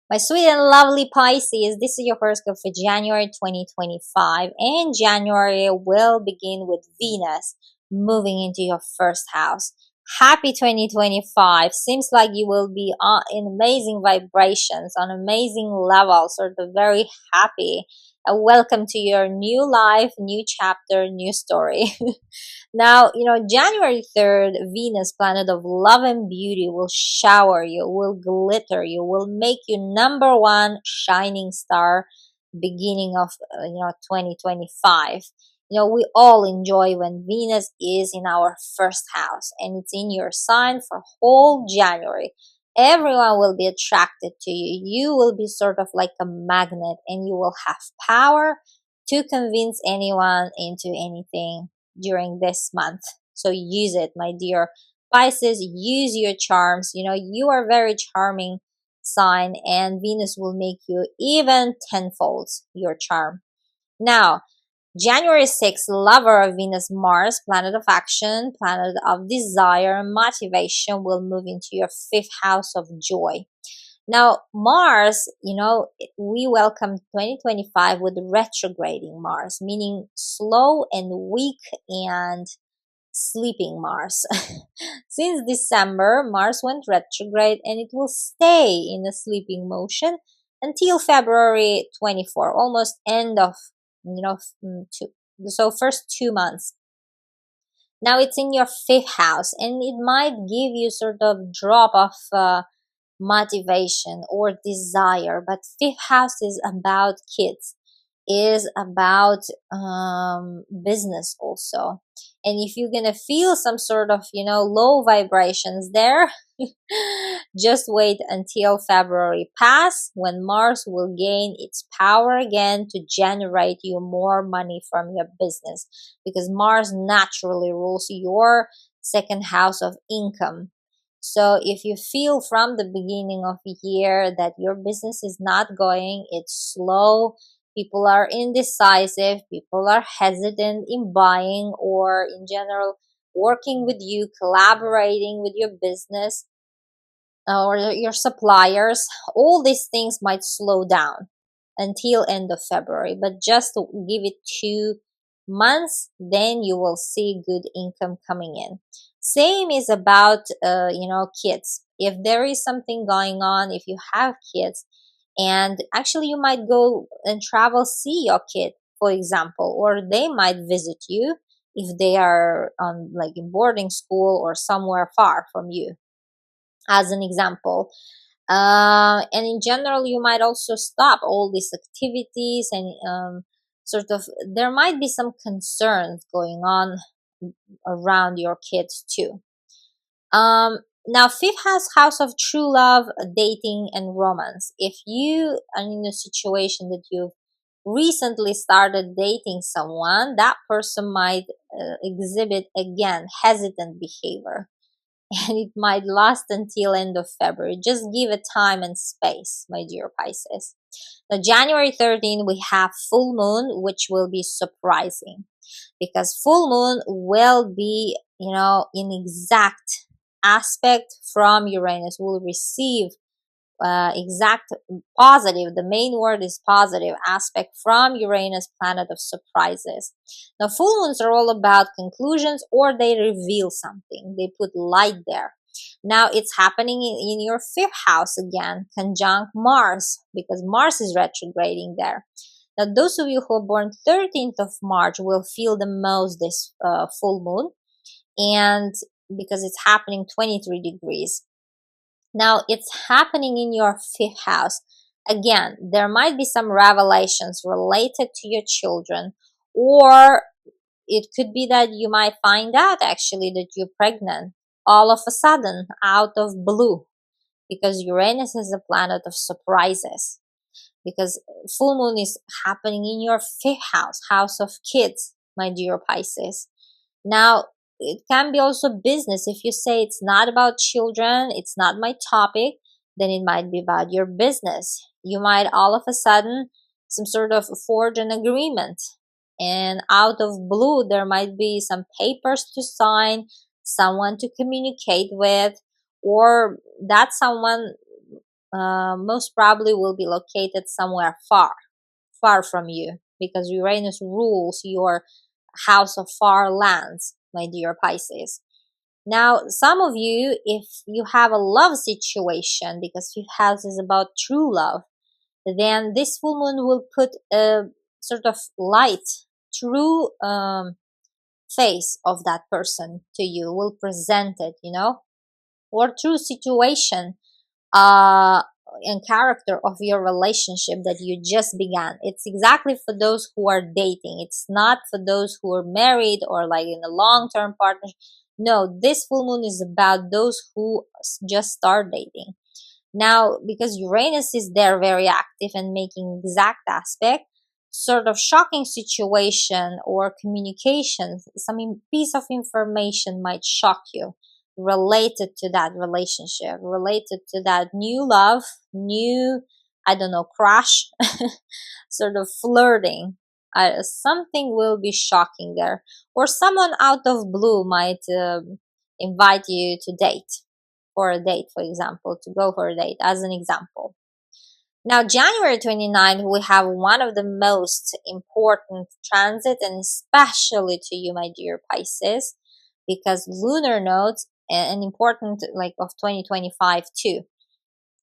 My sweet and lovely Pisces, this is your horoscope for January 2025. And January will begin with Venus moving into your first house. Happy 2025. Seems like you will be in amazing vibrations, on amazing levels, or the very happy. Welcome to your new life, new chapter, new story. Now, January 3rd, Venus, planet of love and beauty, will shower you, will glitter you, will make you number one shining star beginning of 2025. We all enjoy when Venus is in our first house and it's in your sign for whole January. Everyone will be attracted to you. You will be sort of like a magnet, and you will have power to convince anyone into anything during this month. So use it, my dear Pisces. Use your charms. You are very charming sign, and Venus will make you even tenfold your charm. Now, January 6th, lover of Venus, Mars, planet of action, planet of desire, motivation, will move into your fifth house of joy. Now, Mars, we welcome 2025 with retrograding Mars, meaning slow and weak and sleeping Mars. Since December, Mars went retrograde and it will stay in a sleeping motion until February 24, almost end of, so first 2 months. Now it's in your fifth house, and it might give you sort of drop of motivation or desire. But fifth house is about kids, is about business also. And if you're gonna feel some sort of low vibrations there, just wait until February pass, when Mars will gain its power again to generate you more money from your business, because Mars naturally rules your second house of income. So if you feel from the beginning of the year that your business is not going, it's slow, people are indecisive, people are hesitant in buying or in general working with you, collaborating with your business or your suppliers, all these things might slow down until end of February. But just give it 2 months, then you will see good income coming in. Same is about kids. If there is something going on, if you have kids, and actually you might go and travel, see your kid, for example, or they might visit you if they are on like in boarding school or somewhere far from you, as an example. And in general, you might also stop all these activities, and sort of there might be some concerns going on around your kids too. Now, fifth house of true love, dating, and romance. If you are in a situation that you've recently started dating someone, that person might exhibit again hesitant behavior, and it might last until end of February. Just give it time and space, my dear Pisces. Now, January 13, we have full moon, which will be surprising, because full moon will be, in exact aspect from Uranus, will receive exact positive, the main word is positive aspect from Uranus, planet of surprises. Now, full moons are all about conclusions, or they reveal something, they put light there. Now it's happening in your fifth house again, conjunct Mars, because Mars is retrograding there. Now, those of you who are born 13th of March will feel the most this full moon, and because it's happening 23 degrees. Now, it's happening in your fifth house. Again, there might be some revelations related to your children, or it could be that you might find out actually that you're pregnant all of a sudden, out of blue, because Uranus is a planet of surprises. Because full moon is happening in your fifth house, house of kids, my dear Pisces. Now, it can be also business. If you say it's not about children, it's not my topic, then it might be about your business. You might all of a sudden some sort of forge an agreement, and out of blue there might be some papers to sign, someone to communicate with, or that someone most probably will be located somewhere far from you, because Uranus rules your house of far lands, my dear Pisces. Now, some of you, if you have a love situation, because fifth house is about true love, then this full moon will put a sort of light, true face of that person to you, will present it, or true situation uh, and character of your relationship that you just began. It's exactly for those who are dating. It's not for those who are married or like in a long-term partnership. No, this full moon is about those who just start dating. Now, because Uranus is there very active and making exact aspect, sort of shocking situation or communication, some piece of information might shock you related to that relationship, related to that new love, new, I don't know, crush, sort of flirting. Something will be shocking there. Or someone out of blue might invite you to date, for a date, for example, to go for a date, as an example. Now, January 29th, we have one of the most important transit, and especially to you, my dear Pisces, because lunar nodes, and important like of 2025 too.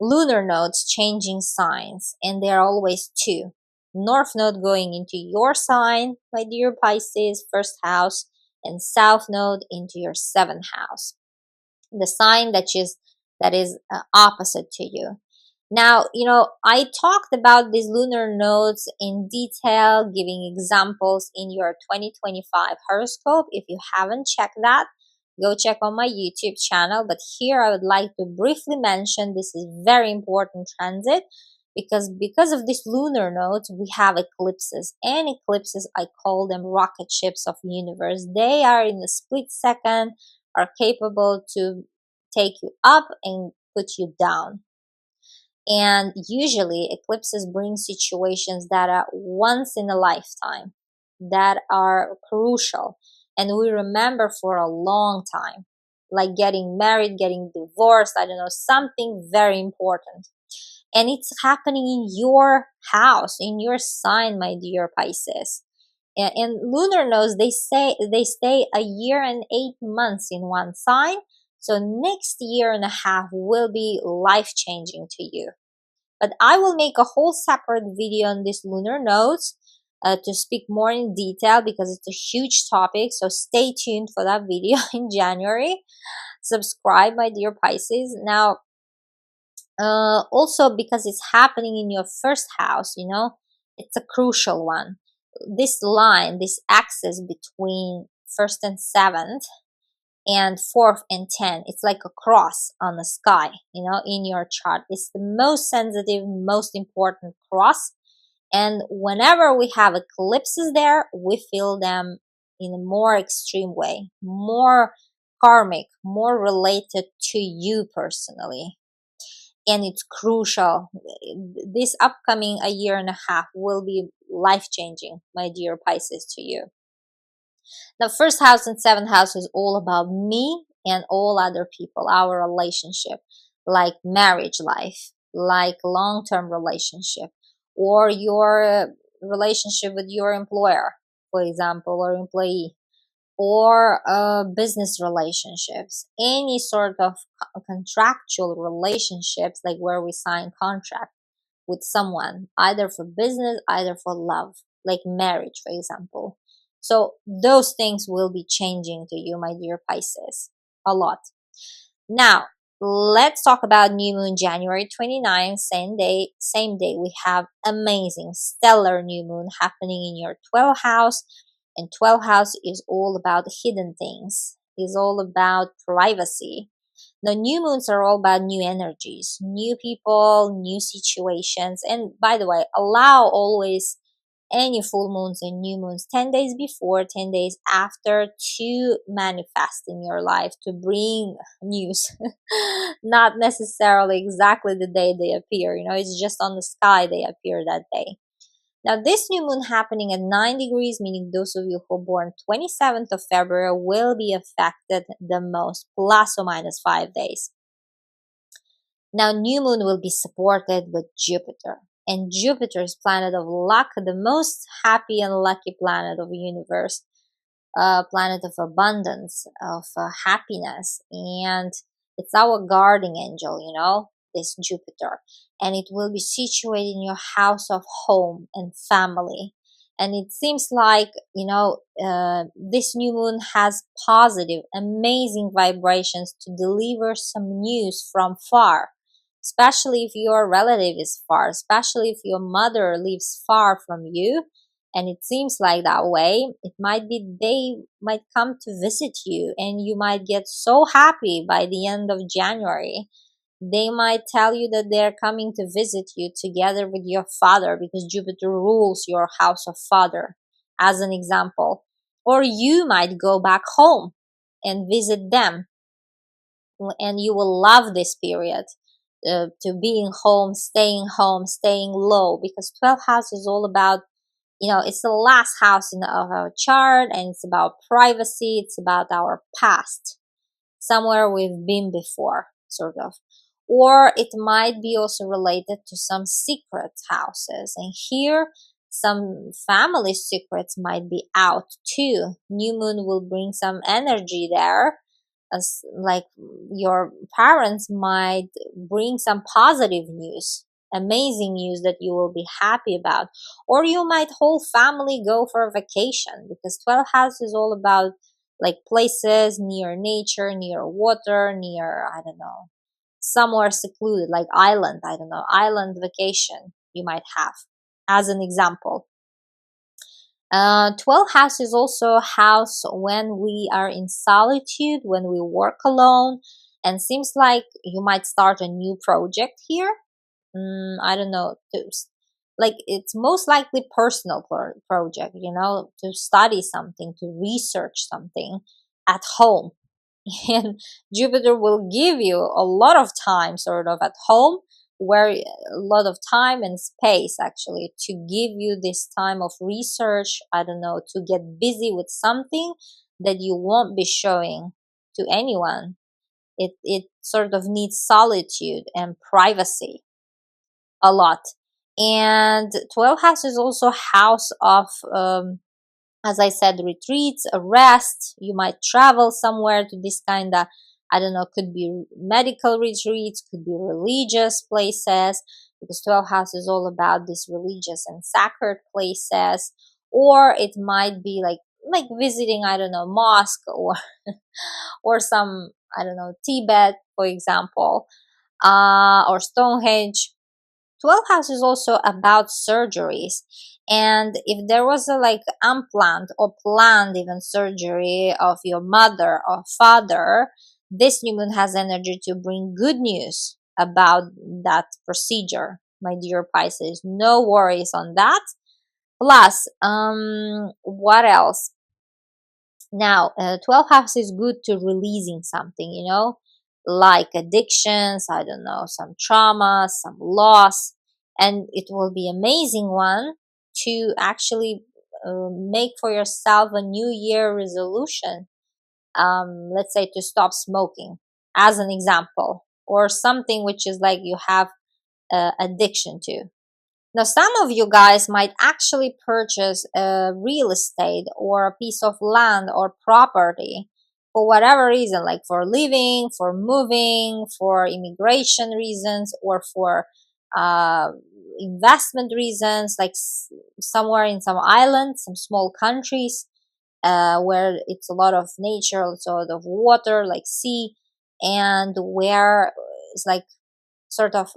Lunar nodes changing signs, and they're always two. North node going into your sign, my dear Pisces, first house, and south node into your seventh house, the sign that is opposite to you. Now, I talked about these lunar nodes in detail, giving examples in your 2025 horoscope. If you haven't checked that, go check on my YouTube channel. But here I would like to briefly mention this is very important transit, because of these lunar nodes we have eclipses, and eclipses, I call them rocket ships of universe. They are in a split second, are capable to take you up and put you down. And usually eclipses bring situations that are once in a lifetime, that are crucial, and we remember for a long time, like getting married, getting divorced, I don't know, something very important. And it's happening in your house, in your sign, my dear Pisces. And lunar nodes, they stay a year and 8 months in one sign. So next year and a half will be life changing to you. But I will make a whole separate video on these lunar nodes to speak more in detail, because it's a huge topic. So stay tuned for that video in January. Subscribe, my dear Pisces. Now, also because it's happening in your first house, it's a crucial one. This line, this axis between first and seventh, and fourth and 10, it's like a cross on the sky, in your chart. It's the most sensitive, most important cross. And whenever we have eclipses there, we feel them in a more extreme way, more karmic, more related to you personally. And it's crucial. This upcoming a year and a half will be life changing, my dear Pisces, to you. The first house and seventh house is all about me and all other people, our relationship, like marriage life, like long-term relationship, or your relationship with your employer, for example, or employee, or business relationships, any sort of contractual relationships, like where we sign contract with someone, either for business, either for love, like marriage, for example. So those things will be changing to you, my dear Pisces, a lot. Now, let's talk about new moon, January 29th, same day we have amazing stellar new moon happening in your 12th house. And 12th house is all about hidden things, is all about privacy. The new moons are all about new energies, new people, new situations. And by the way, allow always any full moons and new moons 10 days before, 10 days after, to manifest in your life, to bring news. Not necessarily exactly the day they appear, it's just on the sky they appear that day. Now, this new moon happening at 9 degrees, meaning those of you who are born 27th of February will be affected the most, plus or minus 5 days. Now, new moon will be supported with Jupiter. And Jupiter is planet of luck, the most happy and lucky planet of the universe, planet of abundance, of happiness. And it's our guarding angel, this Jupiter. And it will be situated in your house of home and family. And it seems like, this new moon has positive, amazing vibrations to deliver some news from far, especially if your relative is far, especially if your mother lives far from you. And it seems like that way. It might be they might come to visit you, and you might get so happy by the end of January. They might tell you that they're coming to visit you together with your father, because Jupiter rules your house of father, as an example. Or you might go back home and visit them, and you will love this period, to being home, staying low, because 12th house is all about, it's the last house of our chart, and it's about privacy. It's about our past, somewhere we've been before, sort of. Or it might be also related to some secret houses. And here, some family secrets might be out too. New moon will bring some energy there, as like your parents might bring some positive news, amazing news that you will be happy about. Or you might whole family go for a vacation, because 12th house is all about like places near nature, near water, near, I don't know, somewhere secluded, like island, I don't know, island vacation you might have, as an example. 12th house is also a house when we are in solitude, when we work alone, and seems like you might start a new project here. I don't know, like it's most likely personal project, to study something, to research something at home. And Jupiter will give you a lot of time sort of at home, where a lot of time and space actually to give you this time of research, I don't know, to get busy with something that you won't be showing to anyone. It sort of needs solitude and privacy a lot. And 12th house is also house of, as I said, retreats, a rest. You might travel somewhere to this kind of, I don't know, could be medical retreats, could be religious places, because 12th house is all about these religious and sacred places. Or it might be like visiting, I don't know, mosque, or or some, I don't know, Tibet, for example, or Stonehenge. 12th house is also about surgeries. And if there was a like unplanned or planned even surgery of your mother or father, this new moon has energy to bring good news about that procedure, my dear Pisces. No worries on that. Plus, what else? Now, 12th house is good to releasing something, like addictions, I don't know, some trauma, some loss. And it will be amazing one to actually make for yourself a new year resolution. Let's say to stop smoking, as an example, or something which is like you have addiction to. Now, some of you guys might actually purchase a real estate or a piece of land or property for whatever reason, like for living, for moving, for immigration reasons, or for uh, investment reasons, like somewhere in some island, some small countries where it's a lot of nature, sort of water, like sea, and where it's like sort of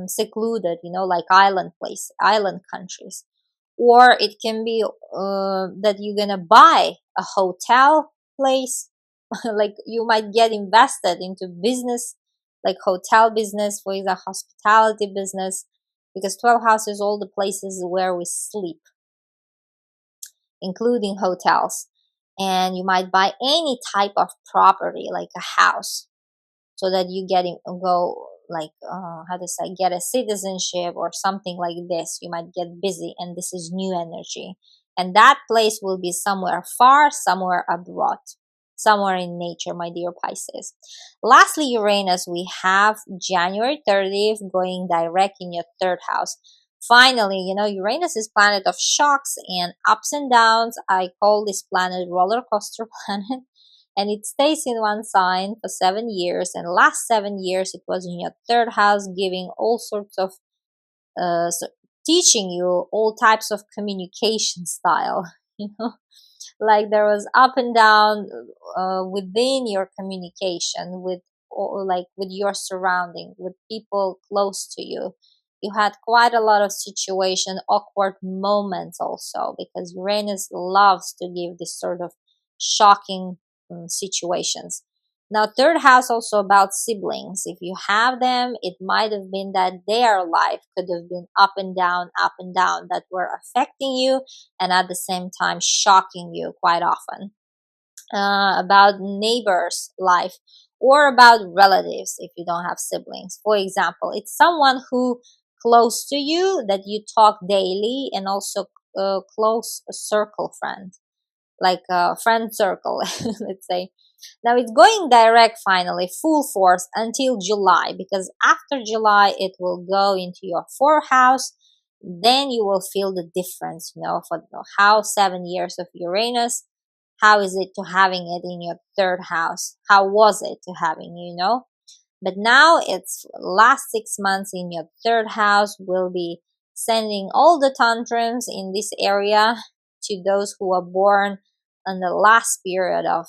secluded, like island countries. Or it can be that you're gonna buy a hotel place, like you might get invested into business, like hotel business, for the hospitality business, because 12 house is all the places where we sleep, including hotels. And you might buy any type of property, like a house, so that you go like how to say, get a citizenship or something like this. You might get busy, and this is new energy, and that place will be somewhere far, somewhere abroad. somewhere in nature, my dear Pisces. Lastly, Uranus, we have January 30th going direct in your third house. Finally, Uranus is planet of shocks and ups and downs. I call this planet roller coaster planet. And it stays in one sign for 7 years. And last 7 years, it was in your third house, giving all sorts of so teaching you all types of communication style. You know, like there was up and down within your communication with like with your surrounding, with people close to you. You had quite a lot of situation, awkward moments also, because Uranus loves to give this sort of shocking situations. Now, third house also about siblings. If you have them, it might have been that their life could have been up and down, that were affecting you and at the same time shocking you quite often. About neighbors' life or about relatives if you don't have siblings. For example, it's someone who close to you that you talk daily, and also close circle friend, like a friend circle, let's say. Now it's going direct finally, full force until July, because after July it will go into your fourth house. Then you will feel the difference, for how 7 years of Uranus, how is it to having it in your third house? How was it to having, But now it's last 6 months in your third house will be sending all the tantrums in this area to those who are born in the last period of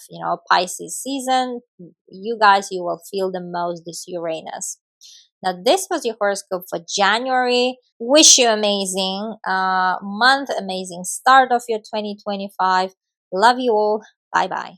Pisces season. You guys, you will feel the most this Uranus. Now this was your horoscope for January. Wish you amazing month, amazing start of your 2025. Love you all. Bye bye.